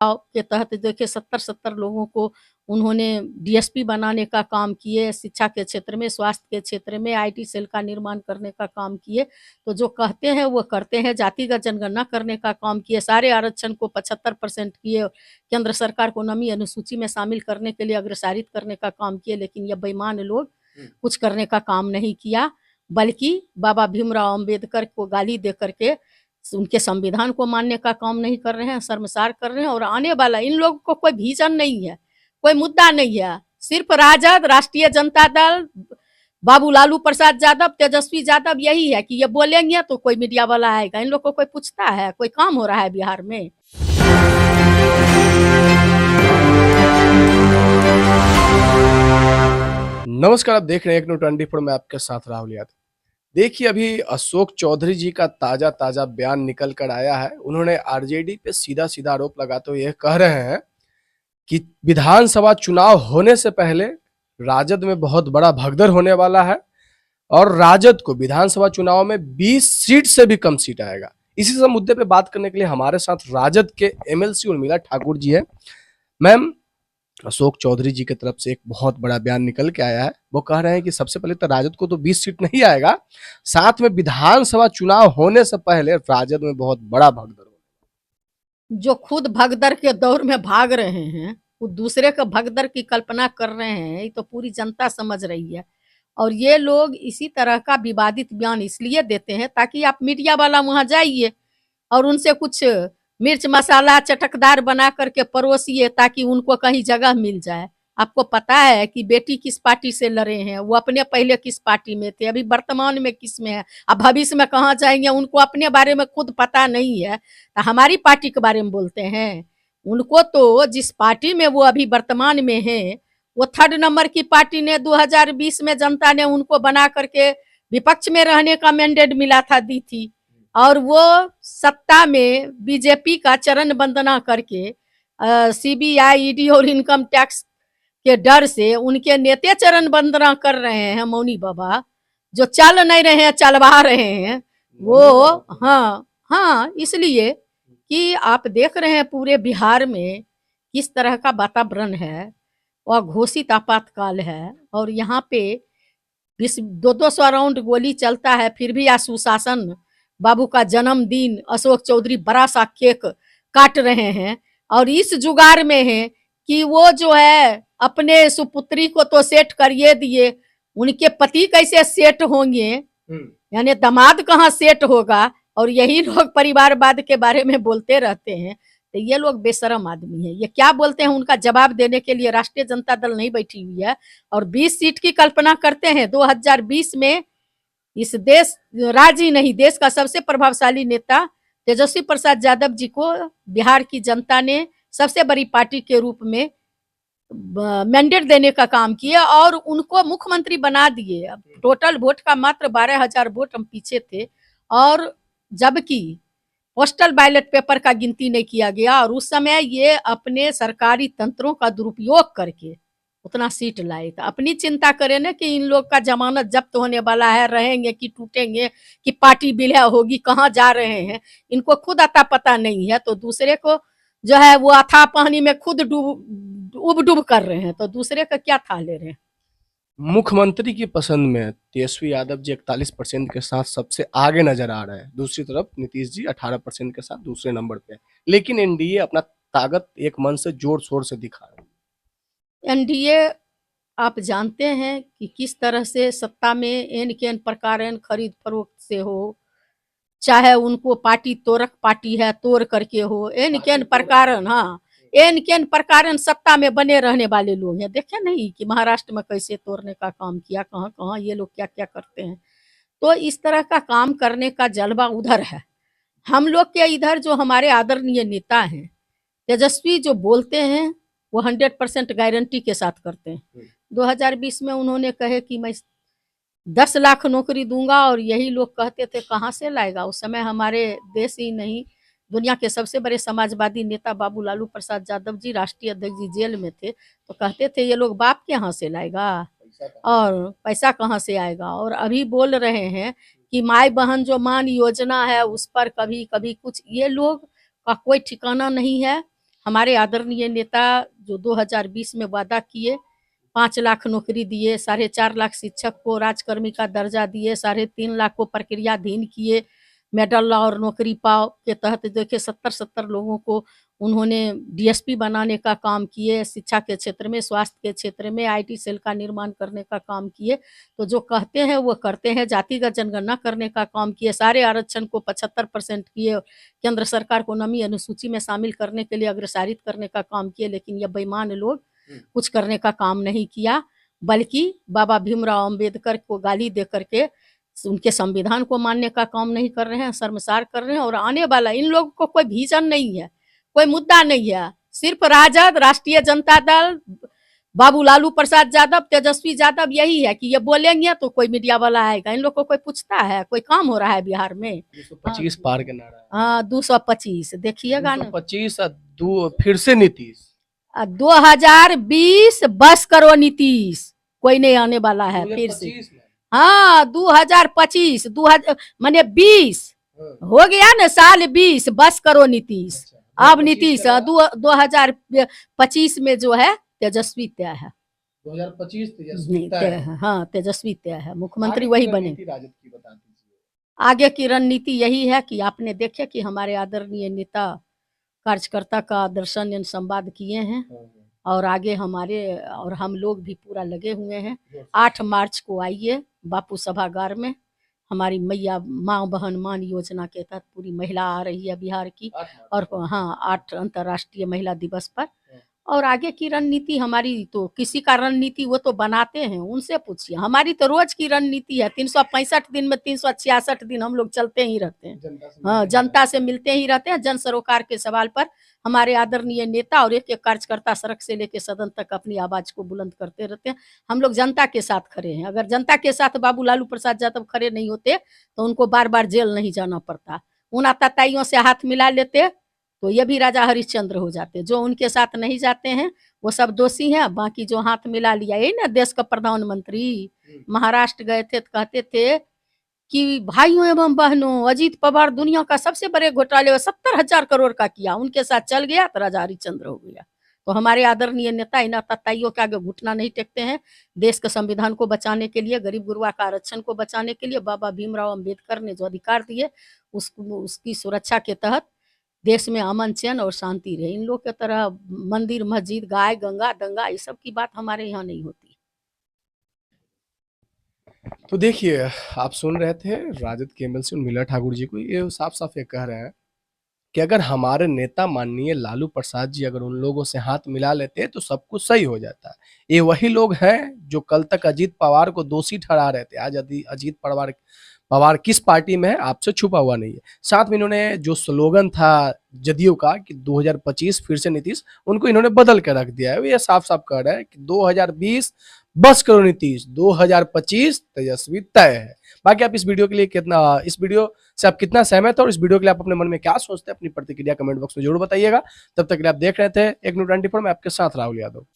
के तहत देखिए 70-70 लोगों को उन्होंने डीएसपी बनाने का काम किए, शिक्षा के क्षेत्र में, स्वास्थ्य के क्षेत्र में, आईटी सेल का निर्माण करने का काम किए। तो जो कहते हैं वो करते हैं, जातिगत जनगणना करने का काम किए, सारे आरक्षण को 75% किए, केंद्र सरकार को नवीं अनुसूची में शामिल करने के लिए अग्रसारित करने का काम किए, लेकिन ये बेईमान लोग कुछ करने का काम नहीं किया, बल्कि बाबा भीमराव अंबेडकर को गाली दे करके उनके संविधान को मानने का काम नहीं कर रहे हैं, शर्मसार कर रहे हैं। और आने वाला इन लोगों को कोई विजन नहीं है, कोई मुद्दा नहीं है, सिर्फ राजद, राष्ट्रीय जनता दल, बाबू लालू प्रसाद यादव, तेजस्वी यादव, यही है कि ये बोलेंगे तो कोई मीडिया वाला आएगा। इन लोग को कोई पूछता है? कोई काम हो रहा है बिहार में? नमस्कार, आप देख रहे हैं Ek24 में आपके साथ राहुल यादव। देखिए, अभी अशोक चौधरी जी का ताजा बयान निकल कर आया है। उन्होंने आरजेडी पे सीधा आरोप लगाते हुए यह कह रहे हैं कि विधानसभा चुनाव होने से पहले राजद में बहुत बड़ा भगदड़ होने वाला है और राजद को विधानसभा चुनाव में 20 सीट से भी कम सीट आएगा। इसी सब मुद्दे पे बात करने के लिए हमारे साथ राजद के एमएलसी उर्मिला ठाकुर जी है। मैम, अशोक चौधरी जी की तरफ से एक बहुत बड़ा बयान निकल के आया है। वो कह रहे हैं कि सबसे पहले तो राजद को तो 20 सीट नहीं आएगा, साथ में विधानसभा चुनाव होने से पहले राजद में बहुत बड़ा भगदड़ होगा। जो खुद भगदड़ के दौर में भाग रहे हैं, वो दूसरे के भगदड़ की कल्पना कर रहे हैं, ये तो पूरी जनता समझ रही है। और ये लोग इसी तरह का विवादित बयान इसलिए देते हैं ताकि आप मीडिया वाला वहां जाइए और उनसे कुछ मिर्च मसाला चटकदार बना करके परोसिए ताकि उनको कहीं जगह मिल जाए। आपको पता है कि बेटी किस पार्टी से लड़े हैं, वो अपने पहले किस पार्टी में थे, अभी वर्तमान में किस में है, अब भविष्य में कहाँ जाएंगे, उनको अपने बारे में खुद पता नहीं है। तो हमारी पार्टी के बारे में बोलते हैं। उनको तो जिस पार्टी में वो अभी वर्तमान में है, वो 3rd नंबर की पार्टी ने 2020 में जनता ने उनको बना करके विपक्ष में रहने का मैंडेट मिला था, दी थी। और वो सत्ता में बीजेपी का चरण वंदना करके सीबीआई, ईडी और इनकम टैक्स के डर से उनके नेता चरण वंदना कर रहे हैं। मौनी बाबा जो चल नहीं रहे हैं, चलवा रहे हैं वो। हाँ, इसलिए कि आप देख रहे हैं पूरे बिहार में किस तरह का वातावरण है, वह घोषित आपातकाल है। और यहाँ पे 200 राउंड गोली चलता है, फिर भी सुशासन, बाबू का जन्मदिन, अशोक चौधरी बड़ा सा केक काट रहे हैं। और इस जुगाड़ में है कि वो जो है अपने सुपुत्री को तो सेट करिए दिए, उनके पति कैसे सेट होंगे, यानी दामाद कहाँ सेट होगा। और यही लोग परिवारवाद के बारे में बोलते रहते हैं। तो ये लोग बेशरम आदमी है। ये क्या बोलते हैं, उनका जवाब देने के लिए राष्ट्रीय जनता दल नहीं बैठी हुई है। और 20 सीट की कल्पना करते हैं। 2020 में इस देश, राज्य ही नहीं, देश का सबसे प्रभावशाली नेता तेजस्वी प्रसाद यादव जी को बिहार की जनता ने सबसे बड़ी पार्टी के रूप में मैंडेट देने का काम किया और उनको मुख्यमंत्री बना दिए। अब टोटल वोट का मात्र 12,000 वोट हम पीछे थे। और जबकि पोस्टल बैलेट पेपर का गिनती नहीं किया गया, और उस समय ये अपने सरकारी तंत्रों का दुरुपयोग करके उतना सीट लाए। तो अपनी चिंता करें ना कि इन लोग का जमानत जब्त होने वाला है, रहेंगे कि टूटेंगे, कि पार्टी विलय होगी, कहाँ जा रहे हैं, इनको खुद अता पता नहीं है। तो दूसरे को जो है वो अथाह पानी में खुद डूब कर रहे हैं, तो दूसरे का क्या था ले रहे हैं। मुख्यमंत्री की पसंद में तेजस्वी यादव जी 41% के साथ सबसे आगे नजर आ रहे हैं। दूसरी तरफ नीतीश जी 18% के साथ दूसरे नंबर पे। लेकिन एनडीए अपना ताकत एक मन से जोर शोर से दिखा रहा है। एनडीए आप जानते हैं कि किस तरह से सत्ता में एन के एन प्रकार खरीद फरोख्त से हो, चाहे उनको पार्टी तोड़क पार्टी है तोड़ करके हो, एन के एन प्रकार, हाँ, एन के एन प्रकार सत्ता में बने रहने वाले लोग हैं। देखे नहीं कि महाराष्ट्र में कैसे तोड़ने का काम किया, कहाँ कहाँ ये लोग क्या क्या करते हैं। तो इस तरह का काम करने का जलवा उधर है। हम लोग के इधर जो हमारे आदरणीय नेता हैं, तेजस्वी जो बोलते हैं वो 100% गारंटी के साथ करते हैं। 2020 में उन्होंने कहे कि मैं 10 लाख नौकरी दूंगा, और यही लोग कहते थे कहाँ से लाएगा। उस समय हमारे देश ही नहीं, दुनिया के सबसे बड़े समाजवादी नेता बाबू लालू प्रसाद यादव जी, राष्ट्रीय अध्यक्ष जी, जेल में थे। तो कहते थे ये लोग बाप के यहाँ से लाएगा और पैसा कहाँ से आएगा। और अभी बोल रहे हैं कि माई बहन जो मान योजना है उस पर कभी कभी कुछ, ये लोग का कोई ठिकाना नहीं है। हमारे आदरणीय नेता जो 2020 में वादा किए, 5 लाख नौकरी दिए, 4.5 लाख शिक्षक को राजकर्मी का दर्जा दिए, 3.5 लाख को प्रक्रियाधीन किए, मेडल और नौकरी पाओ के तहत देखिए 70 लोगों को उन्होंने डीएसपी बनाने का काम किए, शिक्षा के क्षेत्र में, स्वास्थ्य के क्षेत्र में आईटी सेल का निर्माण करने का काम किए। तो जो कहते हैं वो करते हैं। जातिगत जनगणना करने का काम किए, सारे आरक्षण को 75% किए, केंद्र सरकार को नवीं अनुसूची में शामिल करने के लिए अग्रसारित करने का काम किए। लेकिन ये बेईमान लोग कुछ करने का काम नहीं किया, बल्कि बाबा भीमराव अंबेडकर को गाली दे करके उनके संविधान को मानने का काम नहीं कर रहे हैं, शर्मसार कर रहे हैं। और आने वाला इन लोगों को कोई विजन नहीं है, कोई मुद्दा नहीं है, सिर्फ राजद, राष्ट्रीय जनता दल, बाबू लालू प्रसाद यादव, तेजस्वी यादव, यही है कि ये बोलेंगे तो कोई मीडिया वाला आएगा। इन लोग को कोई पूछता है? कोई काम हो रहा है बिहार में? 225 पार के नारा है। हाँ, 225 देखिएगा ना, 225 फिर से नीतीश 2020 बस करो नीतीश, कोई नहीं आने वाला है फिर से। हाँ, 2025 माने 20 हो गया ना, साल 20 बस करो नीतीश। अब नीतीश 2025 में जो है तेजस्वी तय है, 2025 तय है। हाँ, तेजस्वी तय है, मुख्यमंत्री वही बने। आगे की रणनीति यही है कि आपने देखे कि हमारे आदरणीय नेता कार्यकर्ता का दर्शन संवाद किए हैं, और आगे हमारे और हम लोग भी पूरा लगे हुए हैं। 8 मार्च को आइए बापू सभागार में, हमारी मैया माँ बहन मान योजना के तहत पूरी महिला आ रही है बिहार की, और हाँ 8 अंतर्राष्ट्रीय महिला दिवस पर। और आगे की रणनीति हमारी, तो किसी का रणनीति वो तो बनाते हैं, उनसे पूछिए। हमारी तो रोज की रणनीति है, 365 दिन में 366 दिन हम लोग चलते ही रहते हैं। हाँ, जनता से मिलते ही रहते हैं। जन सरोकार के सवाल पर हमारे आदरणीय नेता और एक कार्यकर्ता सड़क से लेकर सदन तक अपनी आवाज को बुलंद करते रहते हैं। हम लोग जनता के साथ खड़े हैं। अगर जनता के साथ बाबू लालू प्रसाद यादव खड़े नहीं होते तो उनको बार बार जेल नहीं जाना पड़ता। उन आताताइयों से हाथ मिला लेते तो ये भी राजा हरिश्चंद्र हो जाते। जो उनके साथ नहीं जाते हैं वो सब दोषी हैं, बाकी जो हाथ मिला लिया, यही ना देश का प्रधानमंत्री महाराष्ट्र गए थे तो कहते थे कि भाइयों एवं बहनों, अजीत पवार दुनिया का सबसे बड़े घोटाले 70,000 करोड़ का किया, उनके साथ चल गया तो राजा हरिश्चंद्र हो गया। तो हमारे आदरणीय नेता इन आताताइयों के आगे घुटना नहीं टेकते हैं। देश के संविधान को बचाने के लिए, गरीब गुरबा का आरक्षण को बचाने के लिए बाबा भीमराव अंबेडकर ने जो अधिकार दिए उसकी सुरक्षा के तहत देश में अमन चैन और शांति रहे। इन लोग के तरह मंदिर मस्जिद गाय गंगा दंगा ये सब की बात हमारे यहाँ नहीं होती। तो देखिए, आप सुन रहे थे राजद के एमएलसी उर्मिला ठाकुर जी को, ये साफ साफ ये कह रहे हैं कि अगर हमारे नेता माननीय लालू प्रसाद जी अगर उन लोगों से हाथ मिला लेते तो सब कुछ सही हो जाता है। ये वही लोग हैं जो कल तक अजीत पवार को दोषी ठहरा रहे थे। आज अजीत पवार किस पार्टी में है आपसे छुपा हुआ नहीं है। साथ में इन्होंने जो स्लोगन था जदयू का कि 2025 फिर से नीतीश, उनको इन्होंने बदल कर रख दिया है। ये साफ साफ कह रहे हैं कि 2020 बस करो नीतीश, 2025 तेजस्वी तय है। बाकी आप इस वीडियो से आप कितना सहमत हो और इस वीडियो के लिए आप अपने मन में क्या सोचते हैं, अपनी प्रतिक्रिया कमेंट बॉक्स में जरूर बताइएगा। तब तक के लिए आप देख रहे थे एक न्यूज़ 24, मैं आपके साथ राहुल यादव।